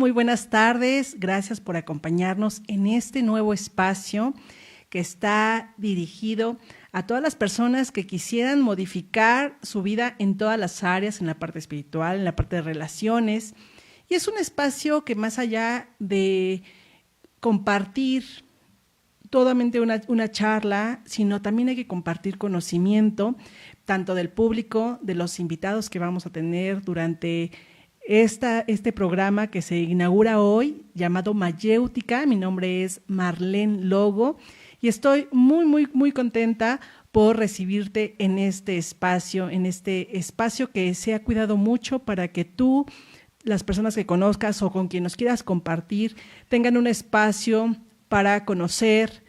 Muy buenas tardes. Gracias por acompañarnos en este nuevo espacio que está dirigido a todas las personas que quisieran modificar su vida en todas las áreas, en la parte espiritual, en la parte de relaciones. Y es un espacio que más allá de compartir totalmente una charla, sino también hay que compartir conocimiento, tanto del público, de los invitados que vamos a tener durante este programa que se inaugura hoy, llamado Mayéutica. Mi nombre es Marlene Logo y estoy muy contenta por recibirte en este espacio que se ha cuidado mucho para que tú, las personas que conozcas o con quien nos quieras compartir, tengan un espacio para conocer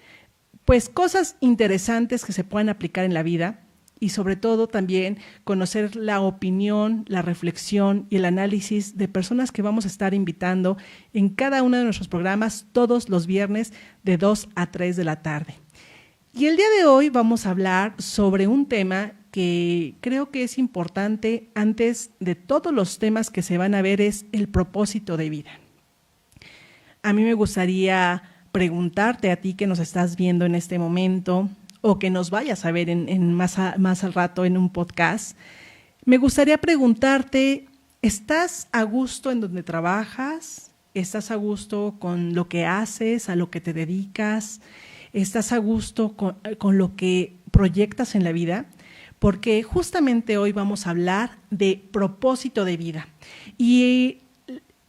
pues cosas interesantes que se puedan aplicar en la vida y sobre todo también conocer la opinión, la reflexión y el análisis de personas que vamos a estar invitando en cada uno de nuestros programas todos los viernes de 2 a 3 de la tarde. Y el día de hoy vamos a hablar sobre un tema que creo que es importante antes de todos los temas que se van a ver, es el propósito de vida. A mí me gustaría preguntarte a ti que nos estás viendo en este momento o que nos vayas a ver más al rato en un podcast, me gustaría preguntarte, ¿estás a gusto en donde trabajas? ¿Estás a gusto con lo que haces, a lo que te dedicas? ¿Estás a gusto con lo que proyectas en la vida? Porque justamente hoy vamos a hablar de propósito de vida. Y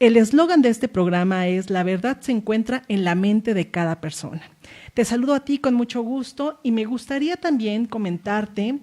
el eslogan de este programa es: la verdad se encuentra en la mente de cada persona. Te saludo a ti con mucho gusto y me gustaría también comentarte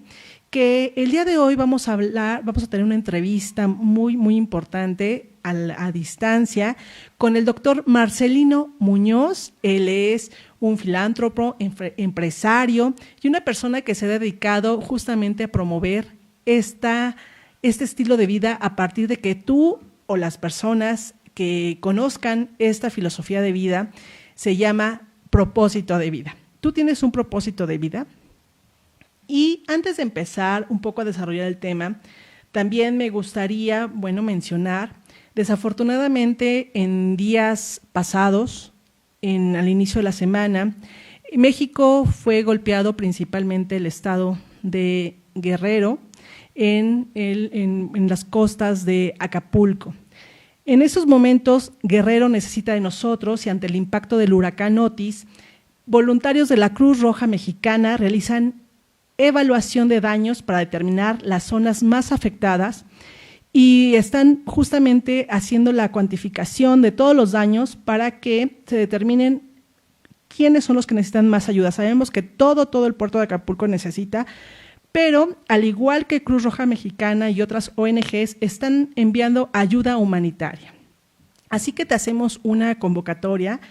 que el día de hoy vamos a tener una entrevista muy importante a distancia con el doctor Marcelino Muñoz. Él es un filántropo, empresario y una persona que se ha dedicado justamente a promover este estilo de vida a partir de que tú o las personas que conozcan esta filosofía de vida se llama propósito de vida. ¿Tú tienes un propósito de vida? Y antes de empezar un poco a desarrollar el tema, también me gustaría, mencionar, desafortunadamente en días pasados, al inicio de la semana, México fue golpeado, principalmente el estado de Guerrero, en las costas de Acapulco. En esos momentos, Guerrero necesita de nosotros y ante el impacto del huracán Otis, voluntarios de la Cruz Roja Mexicana realizan evaluación de daños para determinar las zonas más afectadas y están justamente haciendo la cuantificación de todos los daños para que se determinen quiénes son los que necesitan más ayuda. Sabemos que todo el puerto de Acapulco necesita, pero al igual que Cruz Roja Mexicana y otras ONGs, están enviando ayuda humanitaria. Así que te hacemos una convocatoria.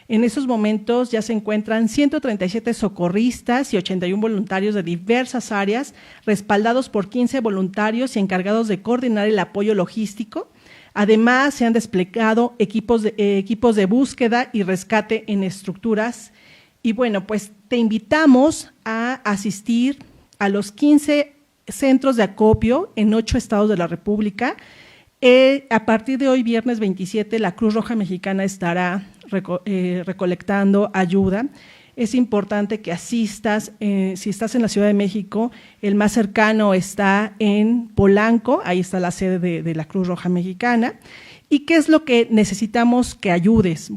En esos momentos ya se encuentran 137 socorristas y 81 voluntarios de diversas áreas, respaldados por 15 voluntarios y encargados de coordinar el apoyo logístico. Además, se han desplegado equipos de búsqueda y rescate en estructuras. Y pues te invitamos a asistir a los 15 centros de acopio en 8 estados de la República. A partir de hoy, viernes 27, la Cruz Roja Mexicana estará recolectando ayuda. Es importante que asistas. Si estás en la Ciudad de México, el más cercano está en Polanco, ahí está la sede de la Cruz Roja Mexicana. ¿Y qué es lo que necesitamos que ayudes?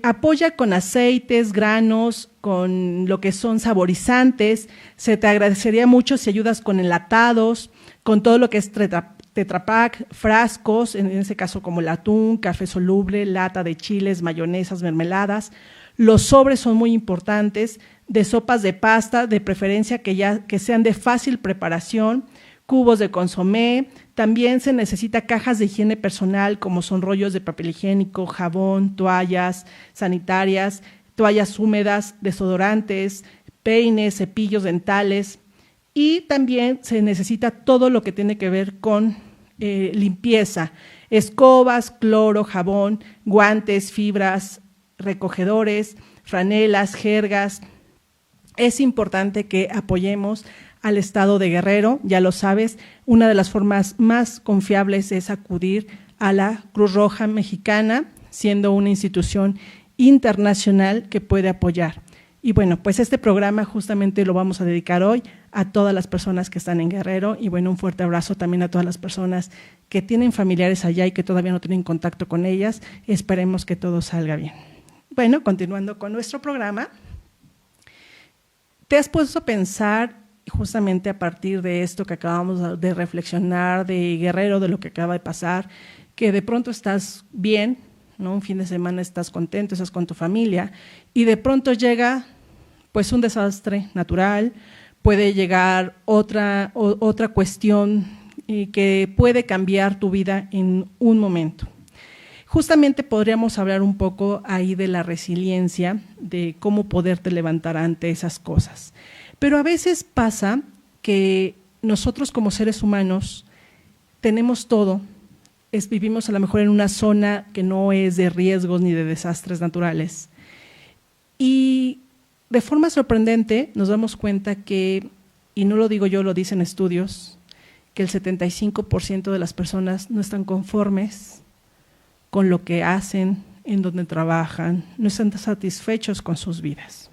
Apoya con aceites, granos, con lo que son saborizantes. Se te agradecería mucho si ayudas con enlatados, con todo lo que es Tetra Pak, frascos, en ese caso como el atún, café soluble, lata de chiles, mayonesas, mermeladas. Los sobres son muy importantes, de sopas de pasta, de preferencia que sean de fácil preparación, cubos de consomé. También se necesita cajas de higiene personal, como son rollos de papel higiénico, jabón, toallas sanitarias, toallas húmedas, desodorantes, peines, cepillos dentales. Y también se necesita todo lo que tiene que ver con limpieza, escobas, cloro, jabón, guantes, fibras, recogedores, franelas, jergas. Es importante que apoyemos al estado de Guerrero, ya lo sabes, una de las formas más confiables es acudir a la Cruz Roja Mexicana, siendo una institución internacional que puede apoyar. Y bueno, pues este programa justamente lo vamos a dedicar hoy a todas las personas que están en Guerrero, y bueno, un fuerte abrazo también a todas las personas que tienen familiares allá y que todavía no tienen contacto con ellas. Esperemos que todo salga bien. Bueno, continuando con nuestro programa, ¿te has puesto a pensar justamente a partir de esto que acabamos de reflexionar de Guerrero, de lo que acaba de pasar, que de pronto estás bien, ¿no? Un fin de semana estás contento, estás con tu familia, y de pronto llega pues un desastre natural, puede llegar otra cuestión que puede cambiar tu vida en un momento? Justamente podríamos hablar un poco ahí de la resiliencia, de cómo poderte levantar ante esas cosas. Pero a veces pasa que nosotros como seres humanos tenemos todo, vivimos a lo mejor en una zona que no es de riesgos ni de desastres naturales, y de forma sorprendente nos damos cuenta que, y no lo digo yo, lo dicen estudios, que el 75% de las personas no están conformes con lo que hacen, en donde trabajan, no están satisfechos con sus vidas.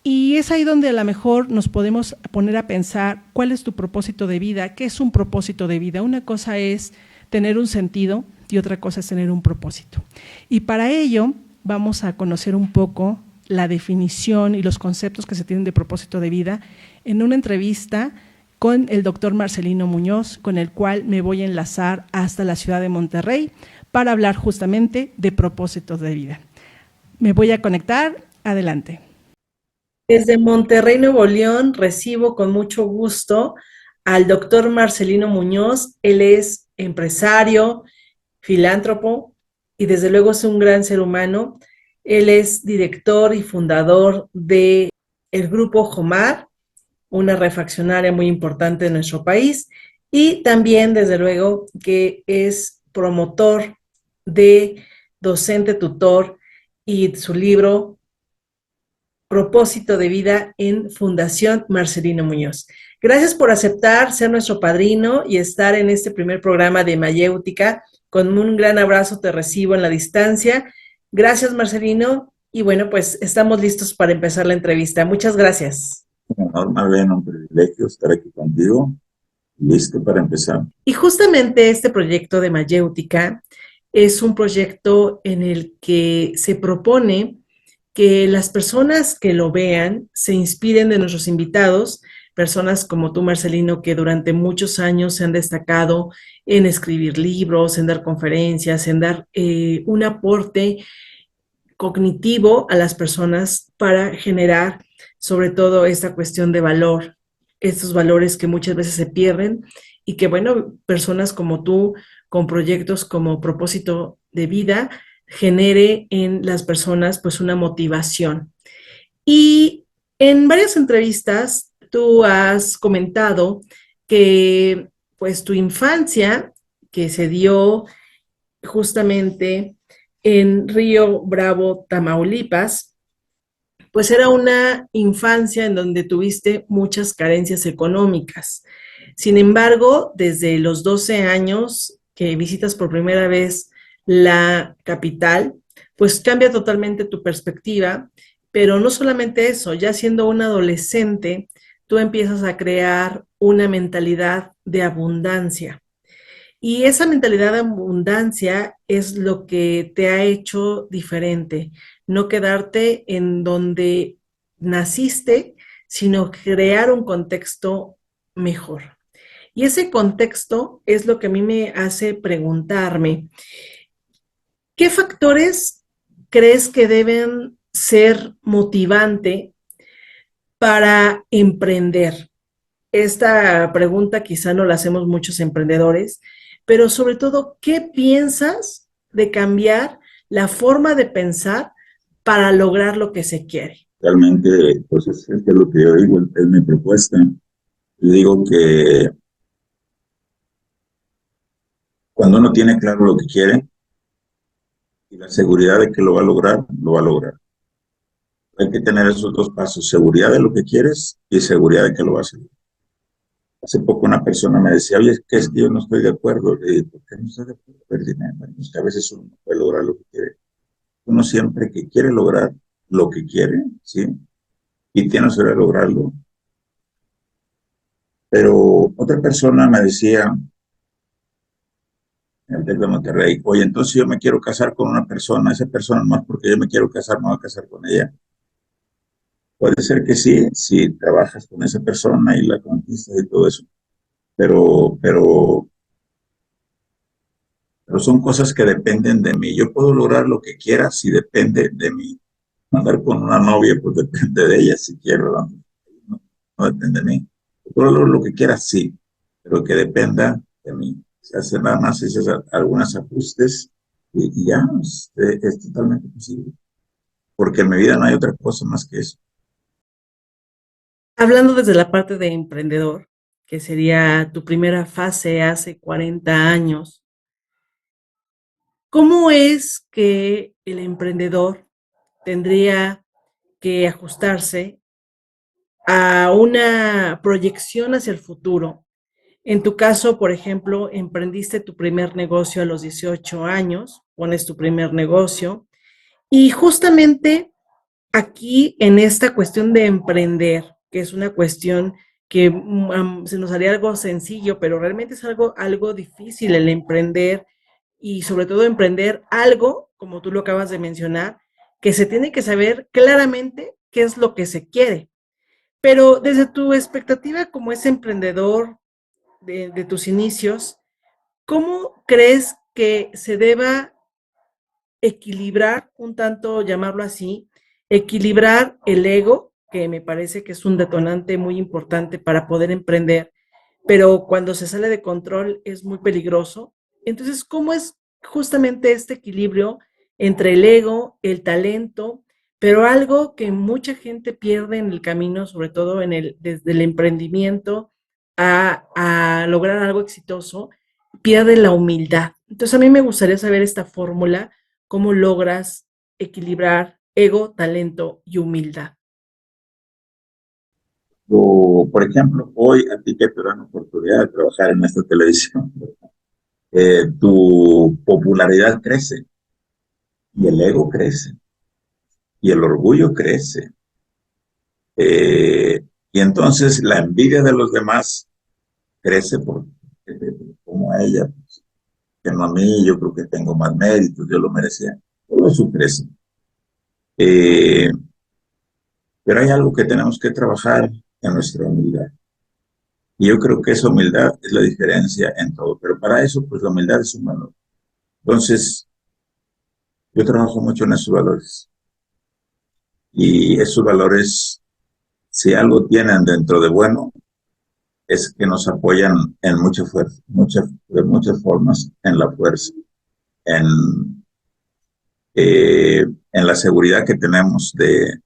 Y es ahí donde a lo mejor nos podemos poner a pensar cuál es tu propósito de vida, qué es un propósito de vida. Una cosa es tener un sentido y otra cosa es tener un propósito. Y para ello vamos a conocer un poco la definición y los conceptos que se tienen de propósito de vida en una entrevista con el doctor Marcelino Muñoz, con el cual me voy a enlazar hasta la ciudad de Monterrey para hablar justamente de propósitos de vida. Me voy a conectar, adelante. Desde Monterrey, Nuevo León, recibo con mucho gusto al doctor Marcelino Muñoz. Él es empresario, filántropo y desde luego es un gran ser humano. Él es director y fundador de el Grupo Jomar, una refaccionaria muy importante de nuestro país, y también desde luego que es promotor de docente tutor y su libro Propósito de Vida en Fundación Marcelino Muñoz. Gracias por aceptar ser nuestro padrino y estar en este primer programa de Mayéutica. Con un gran abrazo te recibo en la distancia. Gracias, Marcelino. Y bueno, pues estamos listos para empezar la entrevista. Muchas gracias. Norma, bien, un privilegio estar aquí contigo. Listo para empezar. Y justamente este proyecto de Mayéutica es un proyecto en el que se propone que las personas que lo vean se inspiren de nuestros invitados, personas como tú, Marcelino, que durante muchos años se han destacado en escribir libros, en dar conferencias, en dar un aporte cognitivo a las personas para generar sobre todo esta cuestión de valor, estos valores que muchas veces se pierden y que, bueno, personas como tú, con proyectos como propósito de vida, genere en las personas pues una motivación. Y en varias entrevistas tú has comentado que pues tu infancia, que se dio justamente en Río Bravo, Tamaulipas, pues era una infancia en donde tuviste muchas carencias económicas. Sin embargo, desde los 12 años que visitas por primera vez la capital, pues cambia totalmente tu perspectiva, pero no solamente eso, ya siendo un adolescente, tú empiezas a crear una mentalidad de abundancia. Y esa mentalidad de abundancia es lo que te ha hecho diferente, no quedarte en donde naciste, sino crear un contexto mejor. Y ese contexto es lo que a mí me hace preguntarme, ¿qué factores crees que deben ser motivante para emprender? Esta pregunta quizá no la hacemos muchos emprendedores, pero sobre todo, ¿qué piensas de cambiar la forma de pensar para lograr lo que se quiere? Realmente, pues es lo que yo digo, es mi propuesta. Yo digo que cuando uno tiene claro lo que quiere y la seguridad de que lo va a lograr, lo va a lograr. Hay que tener esos dos pasos, seguridad de lo que quieres y seguridad de que lo vas a lograr. Hace poco una persona me decía, oye, es que yo no estoy de acuerdo. Le dije, ¿por qué no estoy de acuerdo? A ver, dime, bueno, es que a veces uno no puede lograr lo que quiere. Uno siempre que quiere lograr lo que quiere, ¿sí? Y tiene que lograrlo. Pero otra persona me decía, el de Monterrey, oye, entonces yo me quiero casar con una persona, esa persona más porque yo me quiero casar, me voy a casar con ella. Puede ser que sí, si trabajas con esa persona y la conquistas y todo eso, pero, pero, pero son cosas que dependen de mí. Yo puedo lograr lo que quiera si depende de mí. Andar con una novia, pues depende de ella si quiero, no, no depende de mí. Yo puedo lograr lo que quiera, sí, pero que dependa de mí. Se hace nada más, se hace algunos ajustes y ya es totalmente posible. Porque en mi vida no hay otra cosa más que eso. Hablando desde la parte de emprendedor, que sería tu primera fase hace 40 años, ¿cómo es que el emprendedor tendría que ajustarse a una proyección hacia el futuro? En tu caso, por ejemplo, emprendiste tu primer negocio a los 18 años, pones tu primer negocio y justamente aquí en esta cuestión de emprender, que es una cuestión que se nos haría algo sencillo, pero realmente es algo difícil el emprender y sobre todo emprender algo, como tú lo acabas de mencionar, que se tiene que saber claramente qué es lo que se quiere. Pero desde tu expectativa como ese emprendedor de tus inicios, ¿cómo crees que se deba equilibrar, un tanto llamarlo así, equilibrar el ego, que me parece que es un detonante muy importante para poder emprender, pero cuando se sale de control es muy peligroso? Entonces, ¿cómo es justamente este equilibrio entre el ego, el talento, pero algo que mucha gente pierde en el camino, sobre todo desde el emprendimiento a lograr algo exitoso, pierde la humildad? Entonces, a mí me gustaría saber esta fórmula, cómo logras equilibrar ego, talento y humildad. O, por ejemplo, hoy a ti que te dan la oportunidad de trabajar en esta televisión, tu popularidad crece y el ego crece y el orgullo crece. Y entonces la envidia de los demás crece porque como a ella, pues, que no a mí, yo creo que tengo más méritos, yo lo merecía. Todo eso crece. Eh, pero hay algo que tenemos que trabajar en nuestra humildad. Y yo creo que esa humildad es la diferencia en todo. Pero para eso, pues la humildad es un valor. Entonces, yo trabajo mucho en esos valores. Y esos valores, si algo tienen dentro de bueno, es que nos apoyan en mucha fuerza, de muchas formas, en la fuerza, en, en la seguridad que tenemos de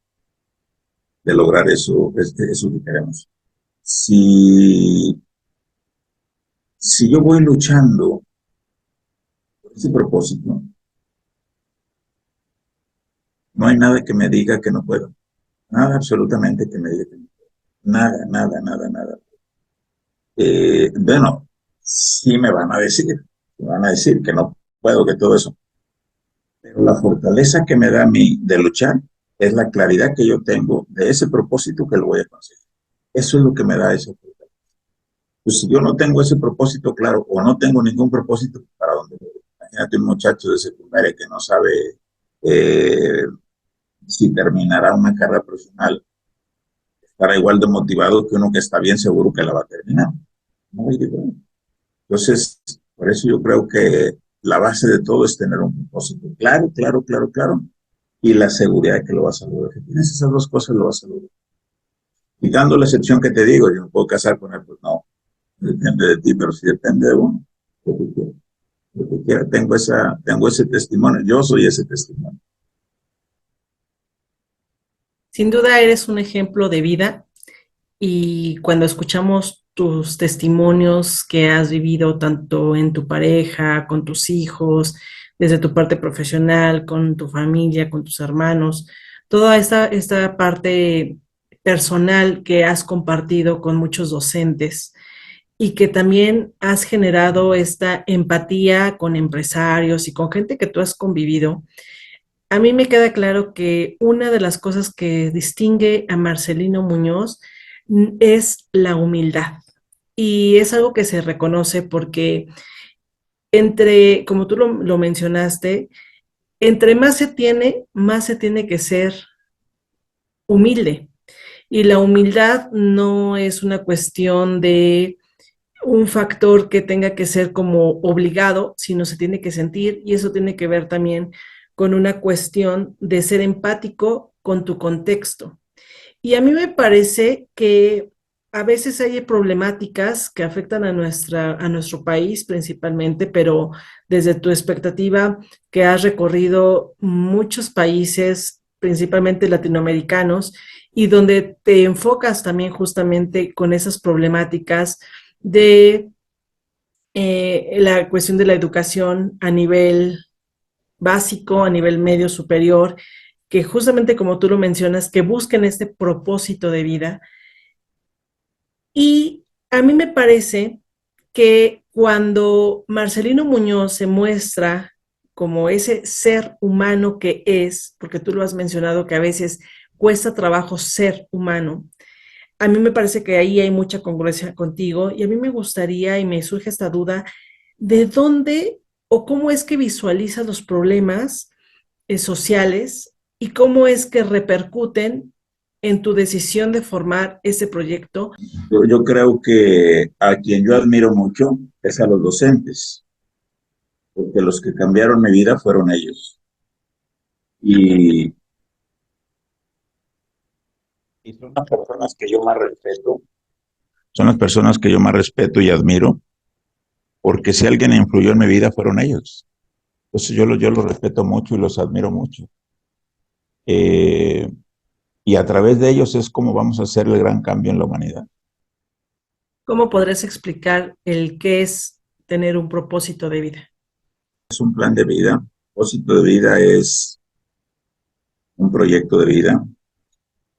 lograr eso que queremos. Si, si yo voy luchando por ese propósito, no hay nada que me diga que no puedo. Nada absolutamente que me diga que no puedo. Nada, nada, nada, nada. Bueno, sí me van a decir que no puedo, que todo eso. Pero la fortaleza que me da a mí de luchar es la claridad que yo tengo de ese propósito que lo voy a conseguir. Eso es lo que me da esa fortaleza. Pues si yo no tengo ese propósito claro o no tengo ningún propósito, ¿para dónde voy? Imagínate un muchacho de secundaria que no sabe eh, si terminará una carrera profesional, estará igual de motivado que uno que está bien seguro que la va a terminar. ¿No? Entonces, por eso yo creo que la base de todo es tener un propósito claro, claro, claro, claro, y la seguridad de que lo vas a lograr. Si tienes esas dos cosas, lo vas a lograr. Quitando la excepción que te digo, yo no puedo casar con él, pues no, depende de ti, pero sí depende de uno. Lo que quiera, lo que quiera. Tengo ese testimonio, yo soy ese testimonio. Sin duda eres un ejemplo de vida y cuando escuchamos tus testimonios que has vivido tanto en tu pareja, con tus hijos, desde tu parte profesional, con tu familia, con tus hermanos, toda esta parte personal que has compartido con muchos docentes, y que también has generado esta empatía con empresarios y con gente que tú has convivido, a mí me queda claro que una de las cosas que distingue a Marcelino Muñoz es la humildad. Y es algo que se reconoce porque como tú lo mencionaste, entre más se tiene que ser humilde. Y la humildad no es una cuestión de un factor que tenga que ser como obligado, sino se tiene que sentir y eso tiene que ver también con una cuestión de ser empático con tu contexto. Y a mí me parece que a veces hay problemáticas que afectan a nuestro país principalmente, pero desde tu expectativa que has recorrido muchos países, principalmente latinoamericanos, y donde te enfocas también justamente con esas problemáticas de la cuestión de la educación a nivel básico, a nivel medio superior, que justamente como tú lo mencionas, que busquen este propósito de vida. Y a mí me parece que cuando Marcelino Muñoz se muestra como ese ser humano que es, porque tú lo has mencionado que a veces cuesta trabajo ser humano, a mí me parece que ahí hay mucha congruencia contigo y a mí me gustaría y me surge esta duda de dónde o cómo es que visualizas los problemas sociales y cómo es que repercuten en tu decisión de formar ese proyecto. Yo creo que a quien yo admiro mucho es a los docentes, porque los que cambiaron mi vida fueron ellos. Y, y son las personas que yo más respeto, son las personas que yo más respeto y admiro, porque si alguien influyó en mi vida fueron ellos. Entonces yo los respeto mucho y los admiro mucho. Eh, y a través de ellos es como vamos a hacer el gran cambio en la humanidad. ¿Cómo podrías explicar el qué es tener un propósito de vida? Es un plan de vida. Un propósito de vida es un proyecto de vida.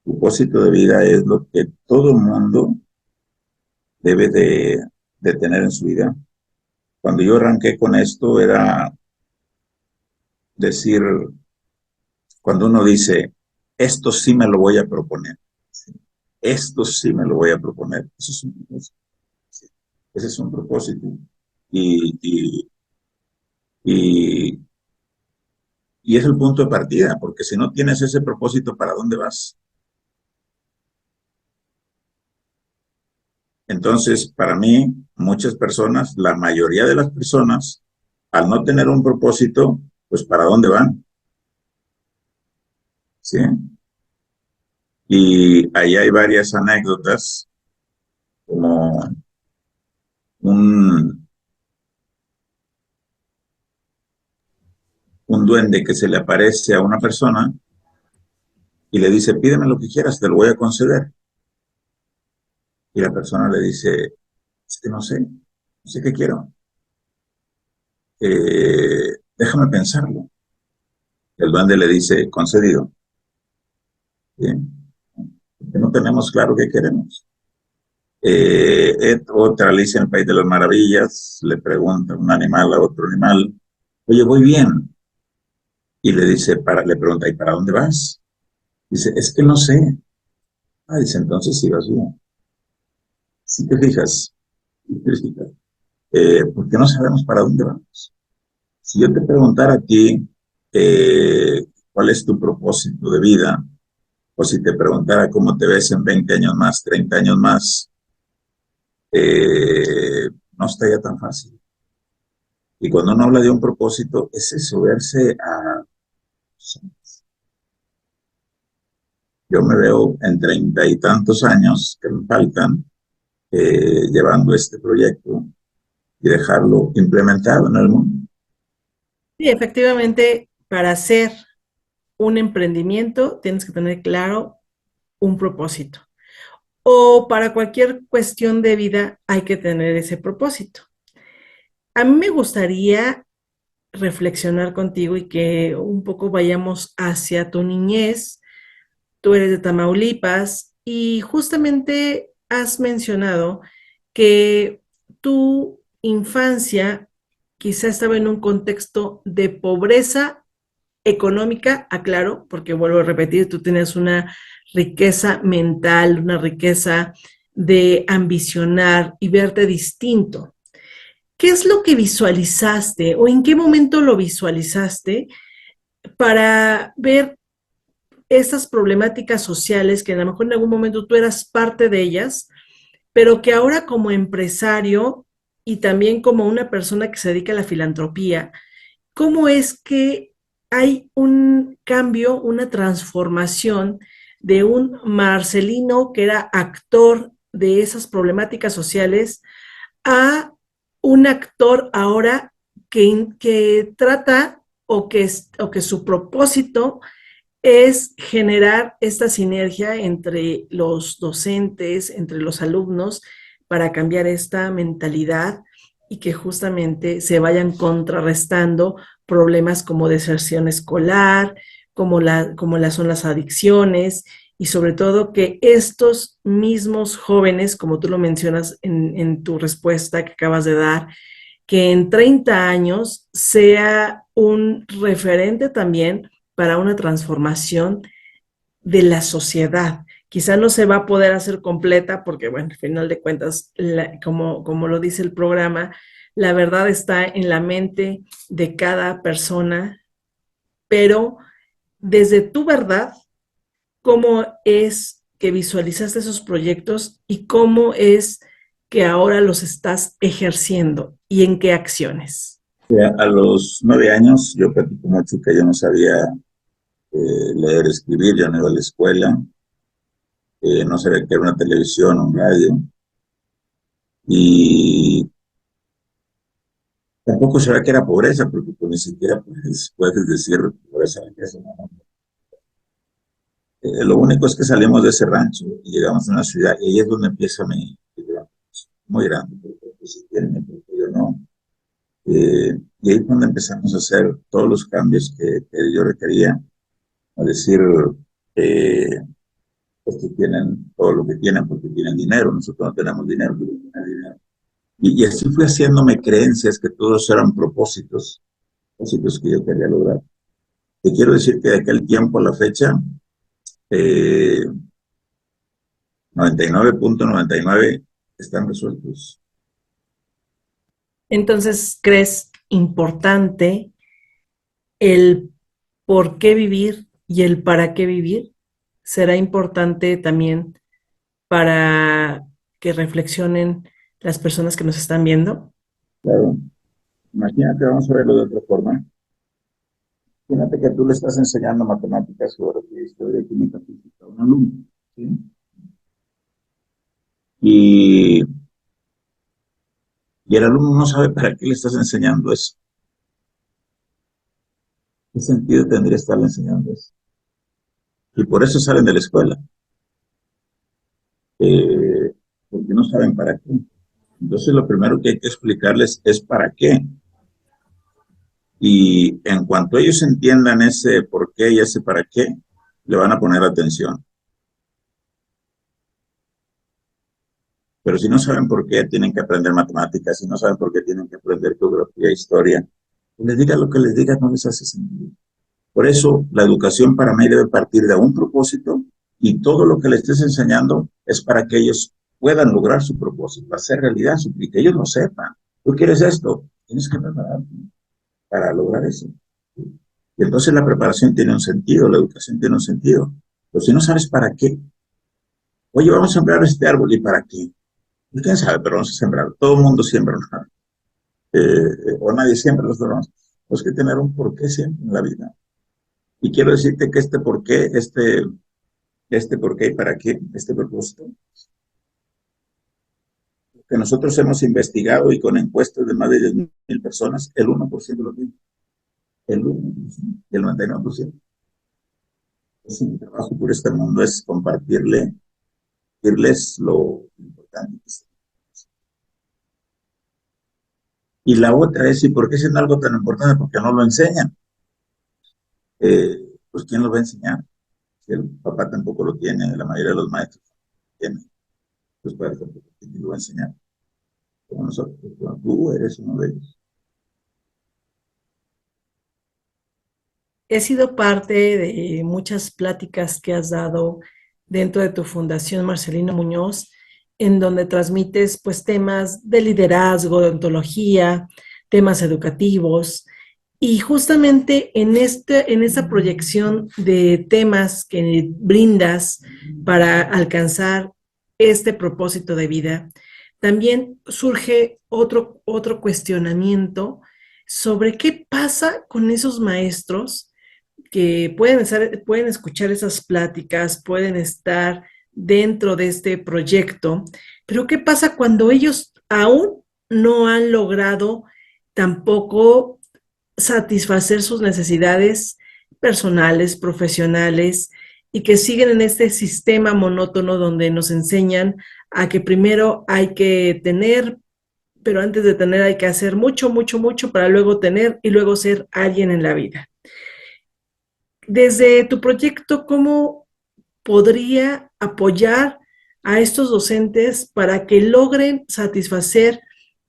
Propósito de vida es lo que todo mundo debe de tener en su vida. Cuando yo arranqué con esto era decir, cuando uno dice, esto sí me lo voy a proponer, esto sí me lo voy a proponer, eso es un propósito. Ese es un propósito. Y, y, y, y es el punto de partida, porque si no tienes ese propósito, ¿para dónde vas? Entonces, para mí, muchas personas, la mayoría de las personas, al no tener un propósito, pues ¿para dónde van? ¿Sí? Y ahí hay varias anécdotas, como un, un duende que se le aparece a una persona y le dice, pídeme lo que quieras, te lo voy a conceder. Y la persona le dice, es que no sé, no sé qué quiero. Déjame pensarlo. El duende le dice, concedido. Bien, porque no tenemos claro qué queremos. Otra Alicia en el País de las Maravillas le pregunta un animal a otro animal, oye, voy bien. Y le dice, le pregunta, ¿y para dónde vas? Dice, es que no sé. Ah, dice, entonces sí vas bien. Si te fijas, si te fijas, porque no sabemos para dónde vamos. Si yo te preguntara a ti cuál es tu propósito de vida, o si te preguntara cómo te ves en 20 años más, 30 años más, no estaría tan fácil. Y cuando uno habla de un propósito, es eso, verse a... Yo me veo en 30 y tantos años que me faltan llevando este proyecto y dejarlo implementado en el mundo. Sí, efectivamente, para hacer un emprendimiento tienes que tener claro un propósito. O para cualquier cuestión de vida hay que tener ese propósito. A mí me gustaría reflexionar contigo y que un poco vayamos hacia tu niñez. Tú eres de Tamaulipas y justamente has mencionado que tu infancia quizá estaba en un contexto de pobreza económica, aclaro, porque vuelvo a repetir, tú tienes una riqueza mental, una riqueza de ambicionar y verte distinto. ¿Qué es lo que visualizaste o en qué momento lo visualizaste para ver estas problemáticas sociales que a lo mejor en algún momento tú eras parte de ellas, pero que ahora como empresario y también como una persona que se dedica a la filantropía, cómo es que hay un cambio, una transformación de un Marcelino que era actor de esas problemáticas sociales a un actor ahora que trata o que su propósito es generar esta sinergia entre los docentes, entre los alumnos, para cambiar esta mentalidad y que justamente se vayan contrarrestando problemas como deserción escolar, como las son las adicciones y sobre todo que estos mismos jóvenes, como tú lo mencionas en tu respuesta que acabas de dar, que en 30 años sea un referente también para una transformación de la sociedad. Quizá no se va a poder hacer completa porque, bueno, al final de cuentas, como lo dice el programa, la verdad está en la mente de cada persona, pero desde tu verdad, ¿cómo es que visualizaste esos proyectos y cómo es que ahora los estás ejerciendo y en qué acciones? A los 9 años yo platico mucho que yo no sabía leer, escribir, yo no iba a la escuela, no sabía que era una televisión, un radio, y tampoco sabía que era pobreza, porque pues, ni siquiera puedes decir pobreza. Lo único es que salimos de ese rancho y llegamos a una ciudad, y ahí es donde empieza mi gran, muy grande, porque si quieren, porque yo no. Y ahí es donde empezamos a hacer todos los cambios que yo requería, es decir, eh, pues que tienen todo lo que tienen porque tienen dinero, nosotros no tenemos dinero, pero tienen dinero. Y así fui haciéndome creencias que todos eran propósitos que yo quería lograr. Te quiero decir que de aquel tiempo a la fecha, eh, 99.99 están resueltos. Entonces, ¿crees importante el por qué vivir y el para qué vivir? ¿Será importante también para que reflexionen las personas que nos están viendo? Claro, imagínate, vamos a verlo de otra forma. Imagínate que tú le estás enseñando matemáticas, geografía, historia, química, física a un alumno, ¿sí? Y, y el alumno no sabe para qué le estás enseñando eso. ¿Qué sentido tendría estarle enseñando eso? Y por eso salen de la escuela, porque no saben para qué. Entonces lo primero que hay que explicarles es para qué. Y en cuanto ellos entiendan ese por qué y ese para qué, le van a poner atención. Pero si no saben por qué tienen que aprender matemáticas, si no saben por qué tienen que aprender geografía, historia, les diga lo que les diga, no les hace sentido. Por eso la educación para mí debe partir de un propósito y todo lo que les estés enseñando es para que ellos puedan lograr su propósito, hacer realidad, y que ellos lo sepan. Tú quieres esto, tienes que prepararte para lograr eso. Y entonces la preparación tiene un sentido, la educación tiene un sentido. Pero si no sabes para qué, oye, vamos a sembrar este árbol, ¿y para qué? Y quién sabe, pero vamos a sembrar. Todo el mundo siembra, ¿no? O nadie siembra los demás. Pues que tener un porqué siempre en la vida. Y quiero decirte que este porqué, este porqué y para qué, este propósito, que nosotros hemos investigado y con encuestas de más de 10,000 personas, el 1% lo tiene. El 1%, y el 99%. Es un trabajo por este mundo, es compartirles lo importante que es. Y la otra es, ¿y por qué siendo algo tan importante? Porque no lo enseñan. Pues ¿quién lo va a enseñar? Si el papá tampoco lo tiene, la mayoría de los maestros no lo tienen, pues padres tampoco tienen, lo va a enseñar. como nosotros, como tú eres uno de ellos. He sido parte de muchas pláticas que has dado dentro de tu fundación Marcelino Muñoz, en donde transmites pues temas de liderazgo, de ontología, temas educativos. Y justamente en esa proyección de temas que brindas para alcanzar este propósito de vida, también surge otro cuestionamiento sobre qué pasa con esos maestros que pueden escuchar esas pláticas, pueden estar dentro de este proyecto, pero ¿qué pasa cuando ellos aún no han logrado tampoco satisfacer sus necesidades personales, profesionales, y que siguen en este sistema monótono donde nos enseñan a que primero hay que tener, pero antes de tener hay que hacer mucho, mucho, mucho para luego tener y luego ser alguien en la vida? Desde tu proyecto, ¿cómo podría apoyar a estos docentes para que logren satisfacer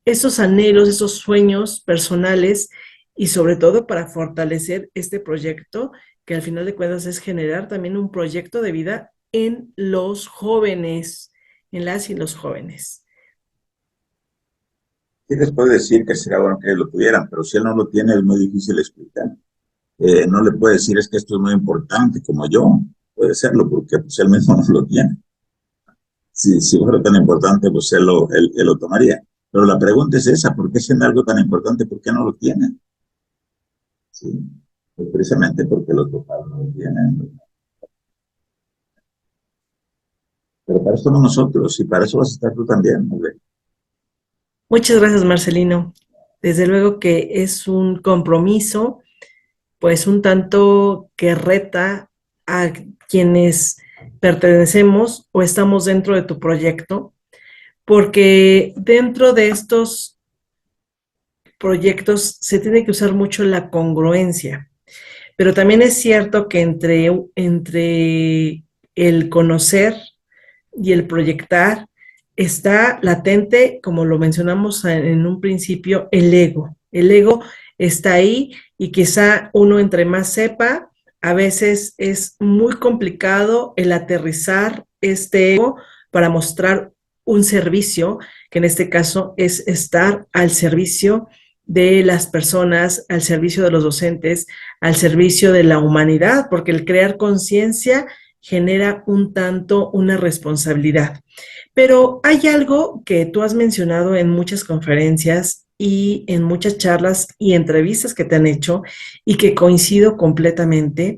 esos anhelos, esos sueños personales y sobre todo para fortalecer este proyecto que al final de cuentas es generar también un proyecto de vida en los jóvenes, en las y los jóvenes? Sí les puedo decir que sería bueno que lo tuvieran, pero si él no lo tiene es muy difícil explicar. No le puede decir es que esto es muy importante como yo, puede serlo porque pues, él mismo no lo tiene. Si fuera tan importante, pues él lo tomaría. Pero la pregunta es esa, ¿por qué siendo algo tan importante, por qué no lo tiene? Sí, pues precisamente porque los papás no lo tienen. Pero para eso somos nosotros y para eso vas a estar tú también, ¿no? Muchas gracias, Marcelino. Desde luego que es un compromiso, pues un tanto que reta a quienes pertenecemos o estamos dentro de tu proyecto, porque dentro de estos proyectos se tiene que usar mucho la congruencia, pero también es cierto que entre el conocer y el proyectar está latente, como lo mencionamos en un principio, el ego. El ego está ahí y quizá uno entre más sepa, a veces es muy complicado el aterrizar este ego para mostrar un servicio, que en este caso es estar al servicio de las personas, al servicio de los docentes, al servicio de la humanidad, porque el crear conciencia genera un tanto una responsabilidad. Pero hay algo que tú has mencionado en muchas conferencias y en muchas charlas y entrevistas que te han hecho y que coincido completamente.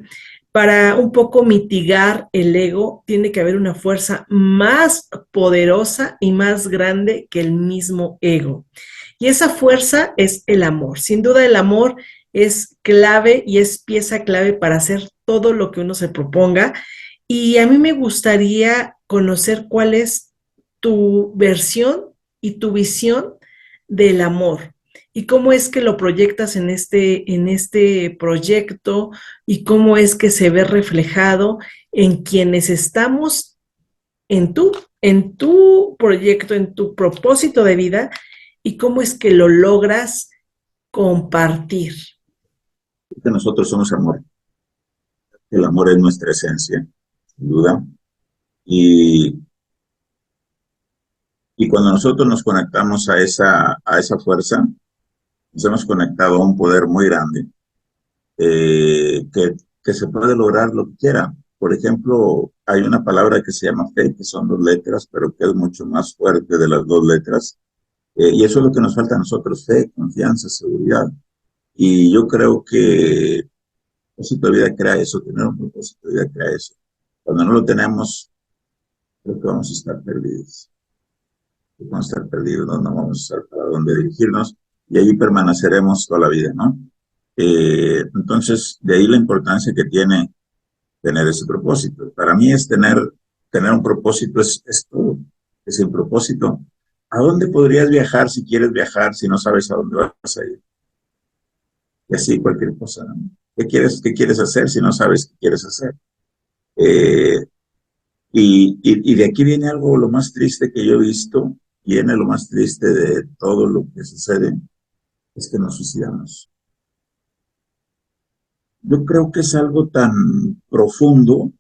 Para un poco mitigar el ego, tiene que haber una fuerza más poderosa y más grande que el mismo ego. Y esa fuerza es el amor. Sin duda el amor es clave y es pieza clave para hacer todo lo que uno se proponga. Y a mí me gustaría conocer cuál es tu versión y tu visión del amor y cómo es que lo proyectas en este proyecto y cómo es que se ve reflejado en quienes estamos en tu proyecto, en tu propósito de vida y cómo es que lo logras compartir. Que nosotros somos amor. El amor es nuestra esencia, sin duda. Y, y cuando nosotros nos conectamos a esa fuerza, nos hemos conectado a un poder muy grande que se puede lograr lo que quiera. Por ejemplo, hay una palabra que se llama fe, que son dos letras, pero que es mucho más fuerte de las dos letras. Y eso es lo que nos falta a nosotros, fe, confianza, seguridad. Y yo creo que un propósito de vida crea eso, tener un propósito de vida crea eso. Cuando no lo tenemos, creo que vamos a estar perdidos. Vamos a estar perdidos, no vamos a saber para dónde dirigirnos y ahí permaneceremos toda la vida, ¿no? Entonces, de ahí la importancia que tiene tener ese propósito. Para mí es tener un propósito, es todo. Es el propósito. ¿A dónde podrías viajar si quieres viajar, si no sabes a dónde vas a ir? Y así cualquier cosa, ¿no? Qué quieres hacer si no sabes qué quieres hacer? Eh, y de aquí viene algo lo más triste que yo he visto viene lo más triste de todo lo que sucede, es que nos suicidamos. Yo creo que es algo tan profundo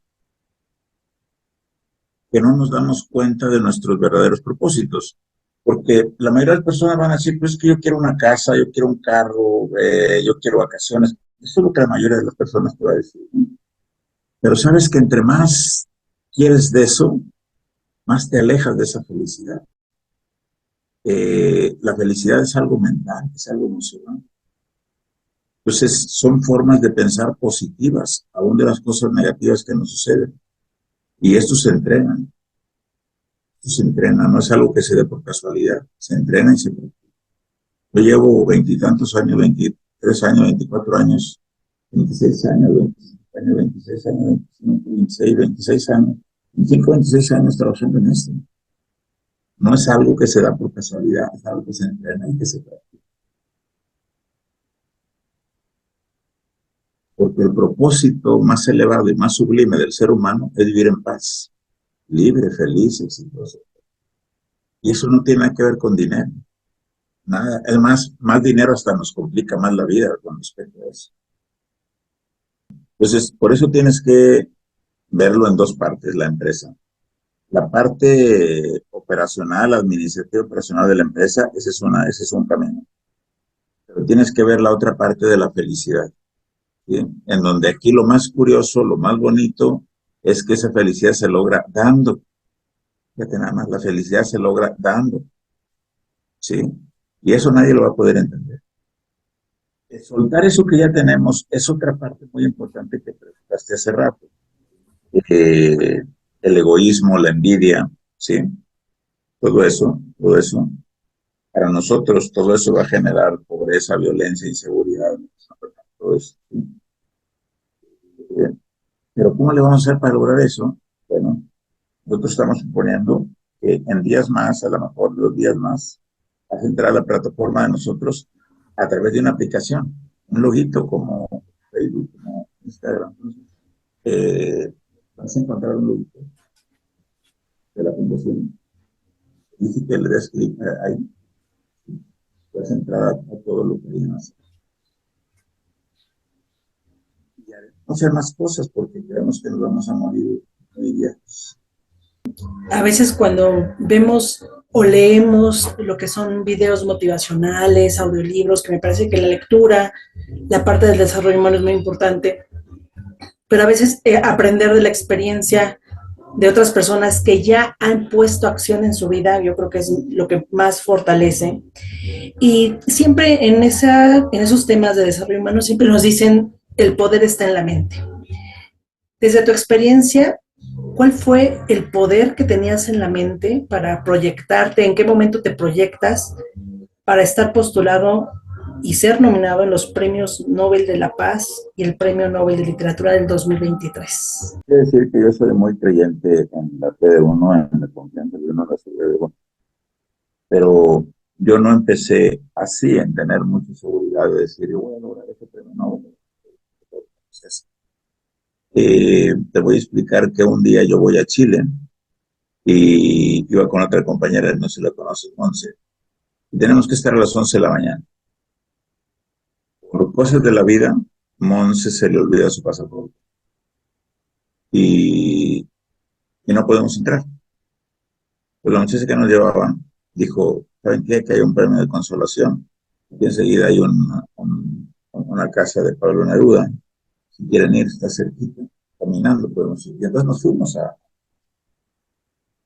que no nos damos cuenta de nuestros verdaderos propósitos. Porque la mayoría de las personas van a decir, pues es que yo quiero una casa, yo quiero un carro, yo quiero vacaciones. Eso es lo que la mayoría de las personas te va a decir. Pero sabes que entre más quieres de eso, más te alejas de esa felicidad. La felicidad es algo mental, es algo emocional. Entonces, son formas de pensar positivas, aún de las cosas negativas que nos suceden. Y esto se entrena, no es algo que se dé por casualidad, se entrena y se practica. Yo llevo veintitantos años, 23 años, 24 años, 26 años, 25 años, 26 años, 25, 26, 26 años, 25, 26 años trabajando en esto. No es algo que se da por casualidad, es algo que se entrena y que se practica. Porque el propósito más elevado y más sublime del ser humano es vivir en paz, libre, feliz, exitoso. Y eso no tiene nada que ver con dinero. Nada, es más dinero hasta nos complica más la vida con respecto a eso. Entonces, por eso tienes que verlo en dos partes, la empresa. La parte operacional, administrativa operacional de la empresa, ese es un camino. Pero tienes que ver la otra parte de la felicidad, ¿sí? En donde aquí lo más curioso, lo más bonito, es que esa felicidad se logra dando. Fíjate nada más, la felicidad se logra dando, ¿sí? Y eso nadie lo va a poder entender. Soltar eso que ya tenemos es otra parte muy importante que preguntaste hace rato. Eh, el egoísmo, la envidia, ¿sí? Todo eso. Para nosotros todo eso va a generar pobreza, violencia, inseguridad, todo eso, ¿sí? Pero ¿cómo le vamos a hacer para lograr eso? Bueno, nosotros estamos suponiendo que en días más, a lo mejor 2 días más, vas a entrar a la plataforma de nosotros a través de una aplicación, un loguito como Facebook, como Instagram. Eh, Vas a encontrar un loguito de la fundación. Dice que le des clic ahí, puedes entrar a todo lo que viene a hacer. Y hacer más cosas porque creemos que nos vamos a morir hoy día. A veces cuando vemos o leemos lo que son videos motivacionales, audiolibros, que me parece que la lectura, la parte del desarrollo humano es muy importante, pero a veces aprender de la experiencia de otras personas que ya han puesto acción en su vida, yo creo que es lo que más fortalece. Y siempre en esos temas de desarrollo humano, siempre nos dicen, el poder está en la mente. Desde tu experiencia, ¿cuál fue el poder que tenías en la mente para proyectarte? ¿En qué momento te proyectas para estar postulado y ser nominado en los premios Nobel de la Paz y el Premio Nobel de Literatura del 2023? Quiero decir que yo soy muy creyente en la fe de uno, en la confianza de uno, en la seguridad de uno. Pero yo no empecé así, en tener mucha seguridad de decir, yo voy a lograr ese premio Nobel. Entonces, te voy a explicar que un día yo voy a Chile y iba con otra compañera, no sé si la conoces, Monse, y tenemos que estar a las 11 de la mañana. Por cosas de la vida, Monse se le olvida su pasaporte y, y no podemos entrar. Pues la muchacha que nos llevaba dijo, ¿saben qué? Que hay un premio de consolación. Y enseguida hay una casa de Pablo Neruda. Si quieren ir, está cerquita. Caminando podemos ir. Y entonces nos fuimos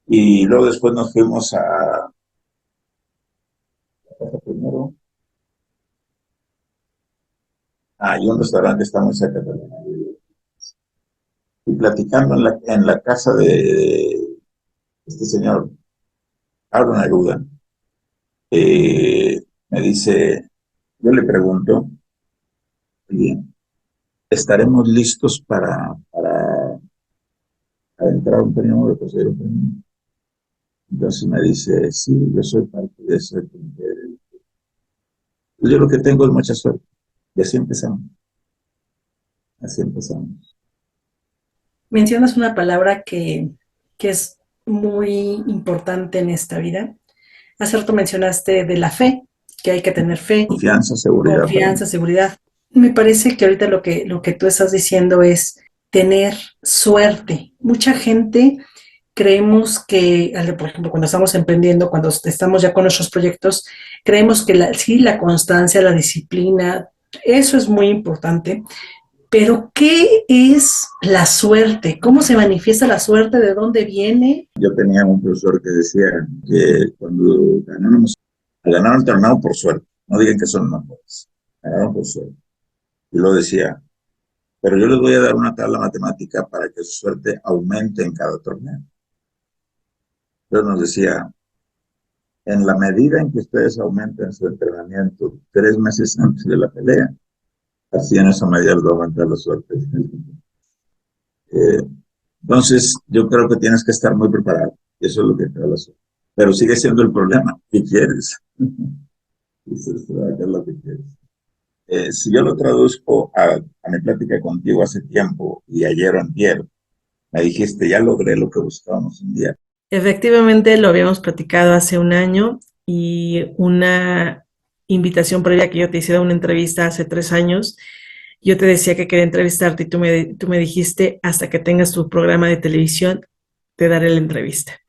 y luego después nos fuimos a la casa primero. Hay un restaurante que está muy cerca también. Y platicando en la casa de este señor, Pablo Neruda, me dice, yo le pregunto, oye, ¿estaremos listos para entrar a un premio de conseguir un premio? Entonces me dice, sí, yo soy parte de ese comité. Yo lo que tengo es mucha suerte. Y así empezamos. Así empezamos. Mencionas una palabra que es muy importante en esta vida, Hace rato mencionaste de la fe, que hay que tener fe, Confianza, seguridad para mí. confianza, seguridad. Me parece que ahorita lo que tú estás diciendo es tener suerte. Mucha gente creemos que, por ejemplo, cuando estamos emprendiendo, cuando estamos ya con nuestros proyectos, creemos que sí, la constancia, la disciplina, eso es muy importante. Pero, ¿qué es la suerte? ¿Cómo se manifiesta la suerte? ¿De dónde viene? Yo tenía un profesor que decía que cuando ganaron el torneo por suerte, no digan que son mejores, ganaron por suerte. Y lo decía, pero yo les voy a dar una tabla matemática para que su suerte aumente en cada torneo. Entonces nos decía, en la medida en que ustedes aumenten su entrenamiento 3 meses antes de la pelea, así en esa medida les va a aumentar la suerte. Eh, entonces, yo creo que tienes que estar muy preparado. Eso es lo que te da la suerte. Pero sigue siendo el problema. ¿Qué quieres? Eso es lo que quieres. Si yo lo traduzco a mi plática contigo hace tiempo y ayer o antier, me dijiste, ya logré lo que buscábamos un día. Efectivamente, lo habíamos platicado hace un año y una invitación previa que yo te hice a una entrevista hace 3 años. Yo te decía que quería entrevistarte y tú me dijiste, hasta que tengas tu programa de televisión, te daré la entrevista.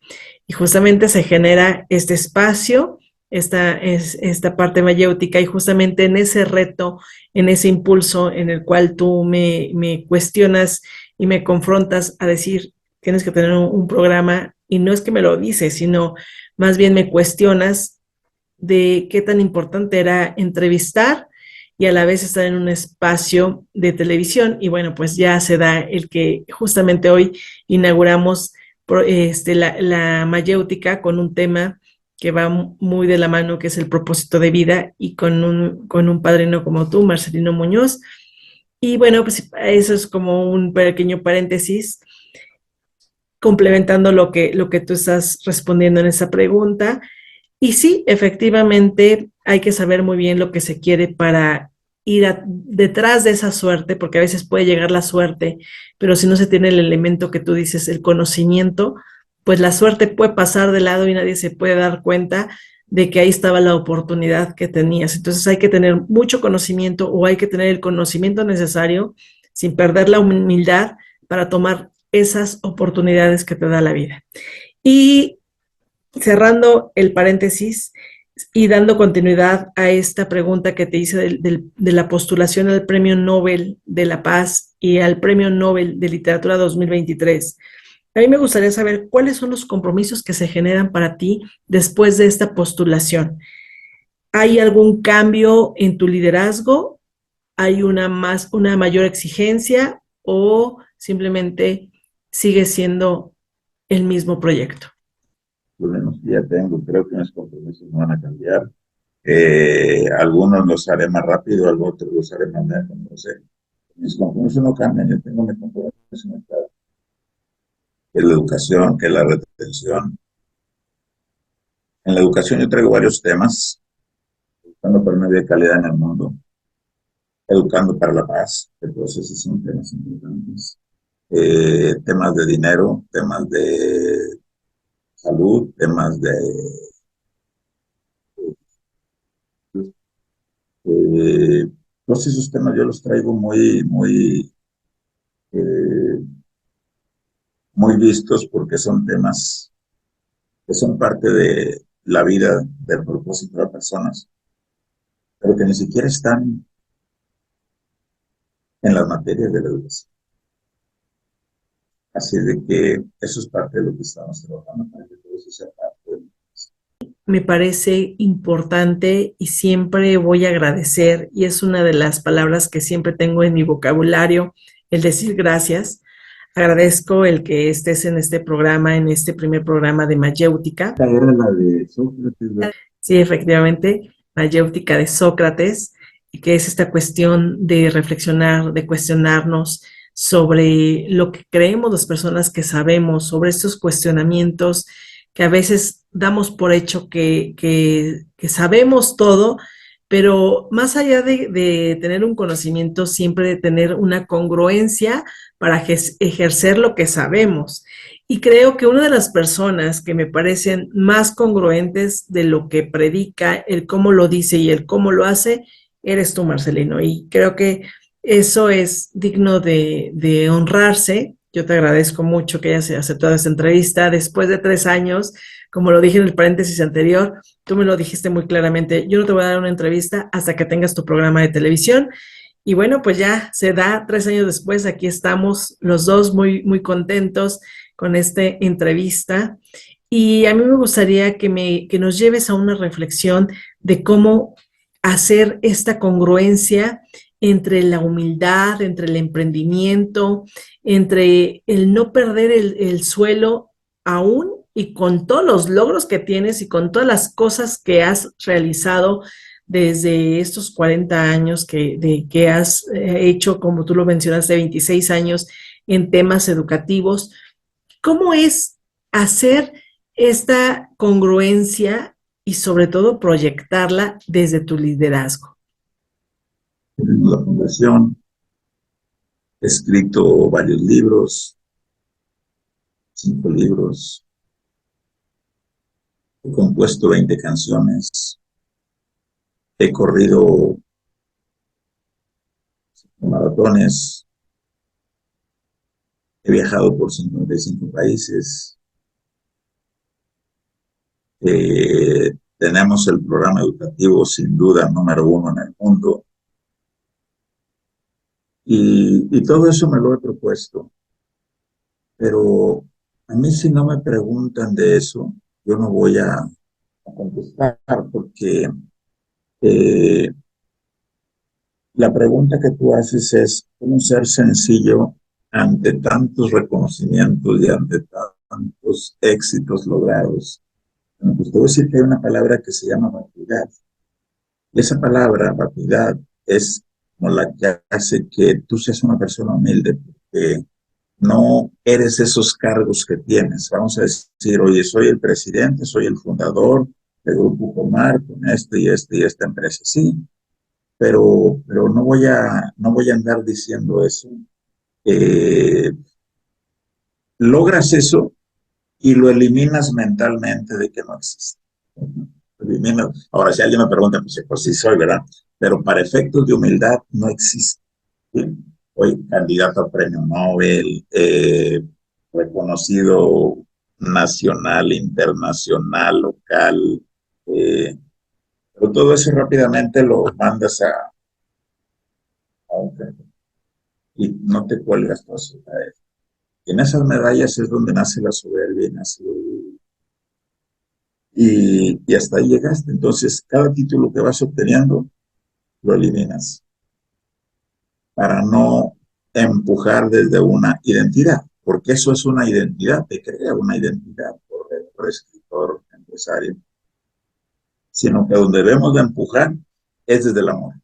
Y justamente se genera este espacio, esta parte mayéutica, y justamente en ese reto, en ese impulso en el cual tú me cuestionas y me confrontas a decir, tienes que tener un programa, y no es que me lo dices, sino más bien me cuestionas de qué tan importante era entrevistar y a la vez estar en un espacio de televisión. Y bueno, pues ya se da el que justamente hoy inauguramos la mayéutica con un tema que va muy de la mano, que es el propósito de vida, y con un padrino como tú, Marcelino Muñoz. Y bueno, pues eso es como un pequeño paréntesis, complementando lo que tú estás respondiendo en esa pregunta. Y sí, efectivamente, hay que saber muy bien lo que se quiere para ir detrás de esa suerte, porque a veces puede llegar la suerte, pero si no se tiene el elemento que tú dices, el conocimiento, pues la suerte puede pasar de lado y nadie se puede dar cuenta de que ahí estaba la oportunidad que tenías. Entonces hay que tener mucho conocimiento, o hay que tener el conocimiento necesario sin perder la humildad para tomar esas oportunidades que te da la vida. Y cerrando el paréntesis y dando continuidad a esta pregunta que te hice de la postulación al Premio Nobel de la Paz y al Premio Nobel de Literatura 2023, a mí me gustaría saber cuáles son los compromisos que se generan para ti después de esta postulación. ¿Hay algún cambio en tu liderazgo? ¿Hay una mayor exigencia, o simplemente sigue siendo el mismo proyecto? Problemas que ya tengo, creo que mis compromisos no van a cambiar. Algunos los haré más rápido, algunos los haré más lento, no sé. Mis compromisos no cambian, yo tengo mi compromiso en el Estado, que es la educación, que es la retención. En la educación yo traigo varios temas, educando para una vida de calidad en el mundo, educando para la paz, que todos esos son temas importantes. Temas de dinero, temas de salud, temas de Eh, todos esos temas yo los traigo eh, muy vistos, porque son temas que son parte de la vida, del propósito de las personas, pero que ni siquiera están en las materias de la educación. Así de que eso es parte de lo que estamos trabajando para que todo eso sea parte. Me parece importante y siempre voy a agradecer, y es una de las palabras que siempre tengo en mi vocabulario, el decir gracias. Agradezco el que estés en este programa, en este primer programa de Mayéutica. Esta era la de Sócrates, ¿verdad? Sí, efectivamente, Mayéutica de Sócrates, y que es esta cuestión de reflexionar, de cuestionarnos sobre lo que creemos las personas que sabemos, sobre estos cuestionamientos que a veces damos por hecho que sabemos todo, pero más allá de tener un conocimiento, siempre de tener una congruencia para ejercer lo que sabemos. Y creo que una de las personas que me parecen más congruentes de lo que predica, el cómo lo dice y el cómo lo hace, eres tú, Marcelino. Y creo que eso es digno de honrarse. Yo te agradezco mucho que hayas aceptado esta entrevista. Después de 3 años, como lo dije en el paréntesis anterior, tú me lo dijiste muy claramente, yo no te voy a dar una entrevista hasta que tengas tu programa de televisión. Y bueno, pues ya se da 3 años después, aquí estamos los dos muy, muy contentos con esta entrevista. Y a mí me gustaría que nos lleves a una reflexión de cómo hacer esta congruencia entre la humildad, entre el emprendimiento, entre el no perder el suelo aún y con todos los logros que tienes y con todas las cosas que has realizado desde estos 40 años que has hecho, como tú lo mencionaste, 26 años en temas educativos. ¿Cómo es hacer esta congruencia y sobre todo proyectarla desde tu liderazgo? En la fundación he escrito varios libros, 5 libros, he compuesto 20 canciones, he corrido maratones, he viajado por 55 países, tenemos el programa educativo sin duda número 1 en el mundo, y todo eso me lo he propuesto, pero a mí si no me preguntan de eso, yo no voy a contestar porque eh, la pregunta que tú haces es cómo ser sencillo ante tantos reconocimientos y ante tantos éxitos logrados. Bueno, pues te voy a decir que hay una palabra que se llama vacuidad. Y esa palabra, vacuidad, es como la que hace que tú seas una persona humilde, porque no eres esos cargos que tienes. Vamos a decir, oye, soy el presidente, soy el fundador del Grupo Comar con este y este y esta empresa. Sí, pero no voy a andar diciendo eso. Eh, Logras eso y lo eliminas mentalmente de que no existe. Ahora, si alguien me pregunta, pues sí soy, ¿verdad? Pero para efectos de humildad no existe. ¿Sí? Hoy candidato a premio Nobel, reconocido nacional, internacional, local, eh, pero todo eso rápidamente lo mandas a un y no te cuelgas todas esas medallas. Y en esas medallas es donde nace la soberbia y hasta ahí llegaste. Entonces, cada título que vas obteniendo lo eliminas para no empujar desde una identidad, porque eso es una identidad, te crea una identidad por escritor, empresario, sino que donde debemos de empujar es desde el amor.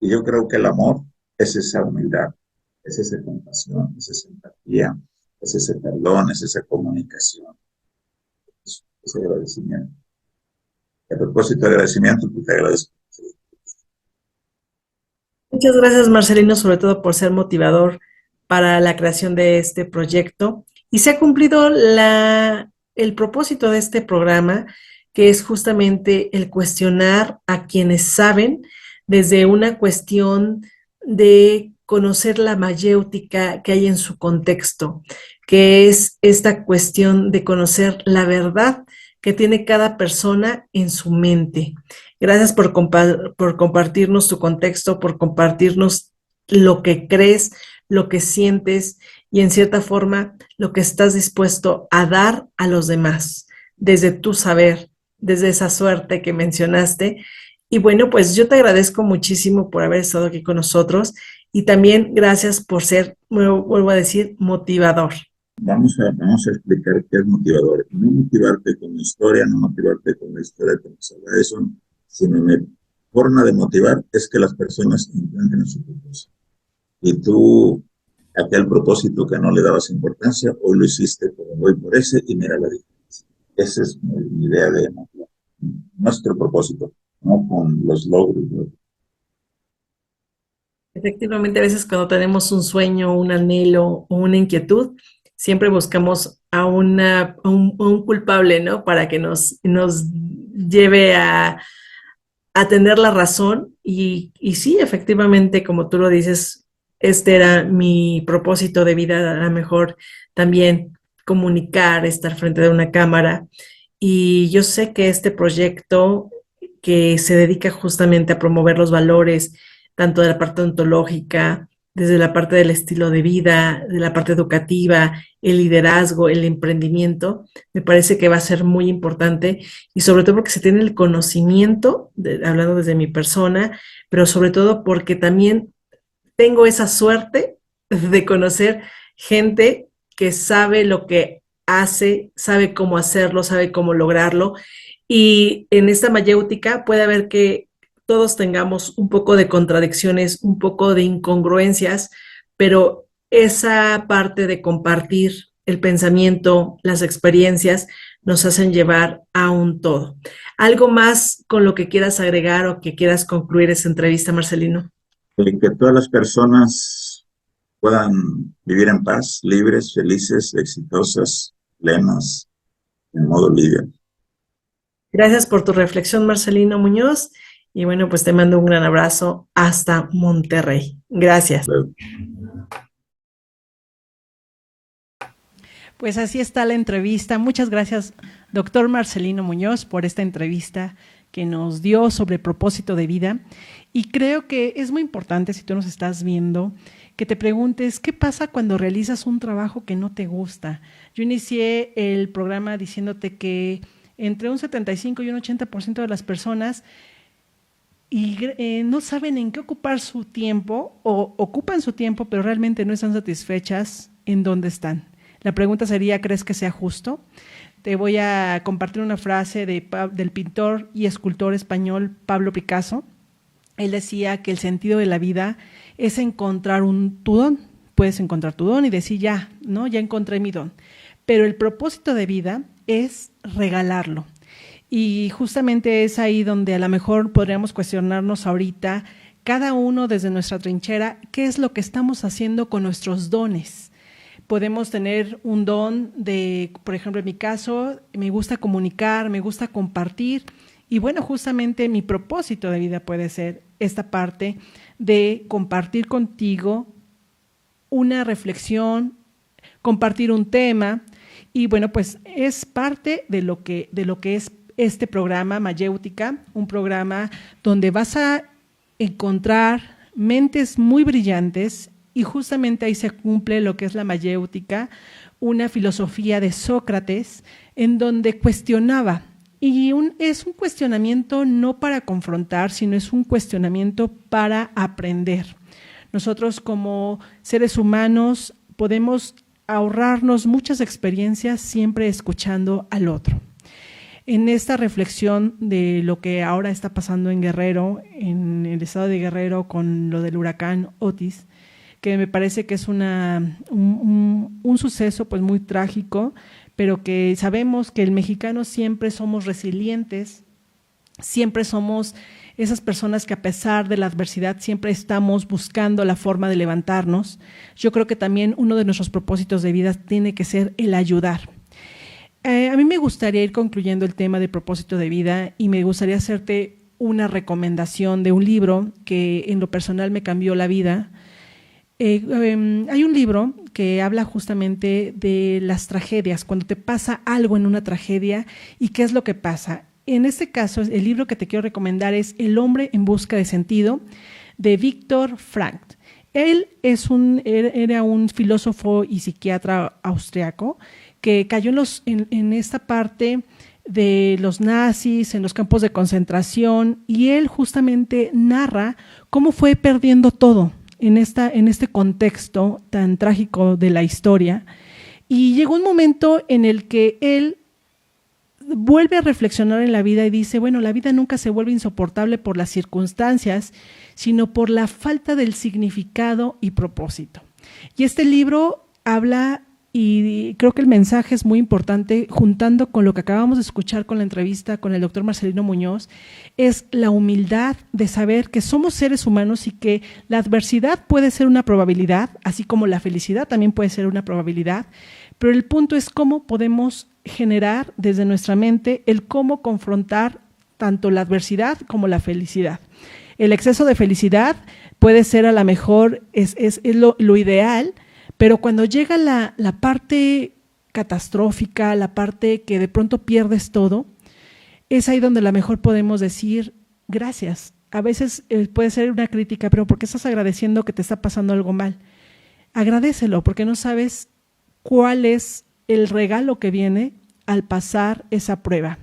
Y yo creo que el amor es esa humildad, es esa compasión, es esa empatía, es ese perdón, es esa comunicación, es ese agradecimiento. Y a propósito de agradecimiento, pues te agradezco. Muchas gracias, Marcelino, sobre todo por ser motivador para la creación de este proyecto. Y se ha cumplido el propósito de este programa, que es justamente el cuestionar a quienes saben desde una cuestión de conocer la mayéutica que hay en su contexto, que es esta cuestión de conocer la verdad que tiene cada persona en su mente. Gracias por compartirnos tu contexto, por compartirnos lo que crees, lo que sientes y en cierta forma lo que estás dispuesto a dar a los demás, desde tu saber, desde esa suerte que mencionaste. Y bueno, pues yo te agradezco muchísimo por haber estado aquí con nosotros y también gracias por ser, vuelvo a decir, motivador. Vamos a explicar qué es motivador. No motivarte con la historia, no motivarte con la historia que nos habla de eso, sino mi forma de motivar es que las personas encuentren su propósito. Y tú, aquel propósito que no le dabas importancia, hoy lo hiciste como voy por ese y mira la diferencia. Esa es mi idea de motivar. Nuestro propósito, no con los logros, ¿no? Efectivamente, a veces cuando tenemos un sueño, un anhelo o una inquietud, siempre buscamos a un culpable, ¿no? Para que nos lleve a tener la razón y sí, efectivamente, como tú lo dices, este era mi propósito de vida, a lo mejor también comunicar, estar frente de una cámara. Y yo sé que este proyecto que se dedica justamente a promover los valores, tanto de la parte ontológica, desde la parte del estilo de vida, de la parte educativa, el liderazgo, el emprendimiento, me parece que va a ser muy importante y sobre todo porque se tiene el conocimiento, hablando desde mi persona, pero sobre todo porque también tengo esa suerte de conocer gente que sabe lo que hace, sabe cómo hacerlo, sabe cómo lograrlo. Y en esta mayéutica puede haber que todos tengamos un poco de contradicciones, un poco de incongruencias, pero esa parte de compartir el pensamiento, las experiencias, nos hacen llevar a un todo. ¿Algo más con lo que quieras agregar o que quieras concluir esta entrevista, Marcelino? Que todas las personas puedan vivir en paz, libres, felices, exitosas, plenas, en modo líder. Gracias por tu reflexión, Marcelino Muñoz. Y bueno, pues te mando un gran abrazo hasta Monterrey. Gracias. Pues así está la entrevista. Muchas gracias, doctor Marcelino Muñoz, por esta entrevista que nos dio sobre propósito de vida. Y creo que es muy importante, si tú nos estás viendo, que te preguntes, ¿qué pasa cuando realizas un trabajo que no te gusta? Yo inicié el programa diciéndote que entre un 75 y un 80% de las personas no saben en qué ocupar su tiempo o ocupan su tiempo, pero realmente no están satisfechas en dónde están. La pregunta sería, ¿crees que sea justo? Te voy a compartir una frase del pintor y escultor español Pablo Picasso. Él decía que el sentido de la vida es encontrar tu don. Puedes encontrar tu don y decir, ya encontré mi don. Pero el propósito de vida es regalarlo. Y justamente es ahí donde a lo mejor podríamos cuestionarnos ahorita, cada uno desde nuestra trinchera, ¿qué es lo que estamos haciendo con nuestros dones? Podemos tener un don por ejemplo, en mi caso, me gusta comunicar, me gusta compartir, y bueno, justamente mi propósito de vida puede ser esta parte de compartir contigo una reflexión, compartir un tema, y bueno, pues es parte de lo que es este programa Mayéutica, un programa donde vas a encontrar mentes muy brillantes. Y justamente ahí se cumple lo que es la mayéutica, una filosofía de Sócrates, en donde cuestionaba. Y es un cuestionamiento no para confrontar, sino es un cuestionamiento para aprender. Nosotros como seres humanos podemos ahorrarnos muchas experiencias siempre escuchando al otro. En esta reflexión de lo que ahora está pasando en Guerrero, en el estado de Guerrero con lo del huracán Otis, que me parece que es un suceso pues muy trágico, pero que sabemos que el mexicano siempre somos resilientes, siempre somos esas personas que a pesar de la adversidad siempre estamos buscando la forma de levantarnos. Yo creo que también uno de nuestros propósitos de vida tiene que ser el ayudar. A mí me gustaría ir concluyendo el tema de propósito de vida y me gustaría hacerte una recomendación de un libro que en lo personal me cambió la vida. Hay un libro que habla justamente de las tragedias, cuando te pasa algo en una tragedia y qué es lo que pasa. En este caso, el libro que te quiero recomendar es El hombre en busca de sentido, de Viktor Frankl. Él era un filósofo y psiquiatra austriaco que cayó en esta parte de los nazis, en los campos de concentración, y él justamente narra cómo fue perdiendo todo en este contexto tan trágico de la historia. Y llegó un momento en el que él vuelve a reflexionar en la vida y dice, bueno, la vida nunca se vuelve insoportable por las circunstancias, sino por la falta del significado y propósito. Y este libro habla, y creo que el mensaje es muy importante, juntando con lo que acabamos de escuchar con la entrevista con el doctor Marcelino Muñoz, es la humildad de saber que somos seres humanos y que la adversidad puede ser una probabilidad, así como la felicidad también puede ser una probabilidad, pero el punto es cómo podemos generar desde nuestra mente el cómo confrontar tanto la adversidad como la felicidad. El exceso de felicidad puede ser a lo mejor es lo ideal, pero cuando llega la parte catastrófica, la parte que de pronto pierdes todo, es ahí donde a lo mejor podemos decir gracias. A veces puede ser una crítica, pero ¿por qué estás agradeciendo que te está pasando algo mal? Agradécelo, porque no sabes cuál es el regalo que viene al pasar esa prueba.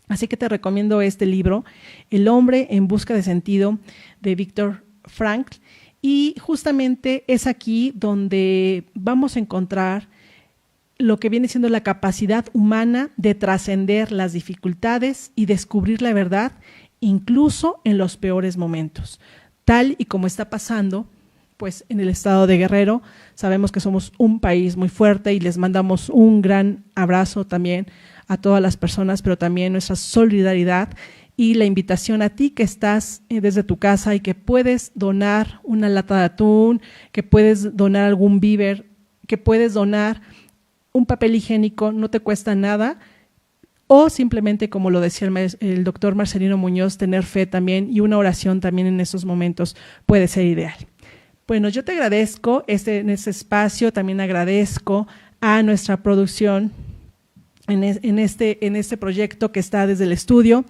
Así que te recomiendo este libro, El hombre en busca de sentido, de Viktor Frankl, y justamente es aquí donde vamos a encontrar lo que viene siendo la capacidad humana de trascender las dificultades y descubrir la verdad, incluso en los peores momentos. Tal y como está pasando, pues en el estado de Guerrero, sabemos que somos un país muy fuerte y les mandamos un gran abrazo también a todas las personas, pero también nuestra solidaridad y la invitación a ti que estás desde tu casa y que puedes donar una lata de atún, que puedes donar algún víver, que puedes donar un papel higiénico, no te cuesta nada, o simplemente, como lo decía el doctor Marcelino Muñoz, tener fe también y una oración también en esos momentos puede ser ideal. Bueno, yo te agradezco en este espacio, también agradezco a nuestra producción en este proyecto que está desde el estudio,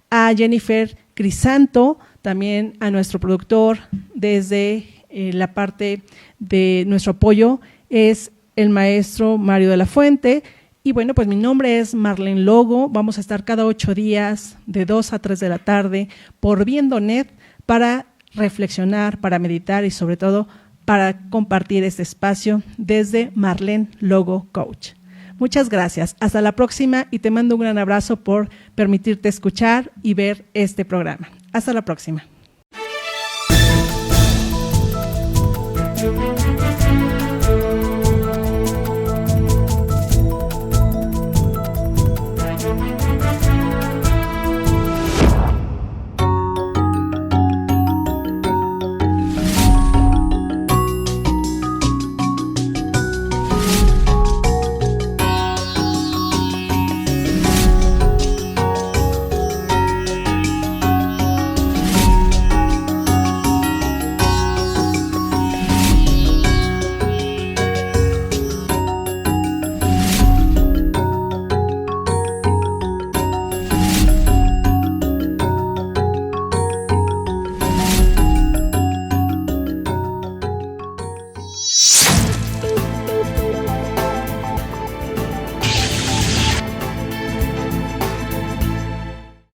a Jennifer Crisanto, también a nuestro productor desde la parte de nuestro apoyo es el maestro Mario de la Fuente. Y bueno, pues mi nombre es Marlene Logo. Vamos a estar cada 8 días de 2 a 3 de la tarde por Viendo.net para reflexionar, para meditar y sobre todo para compartir este espacio desde Marlene Logo Coach. Muchas gracias. Hasta la próxima y te mando un gran abrazo por permitirte escuchar y ver este programa. Hasta la próxima.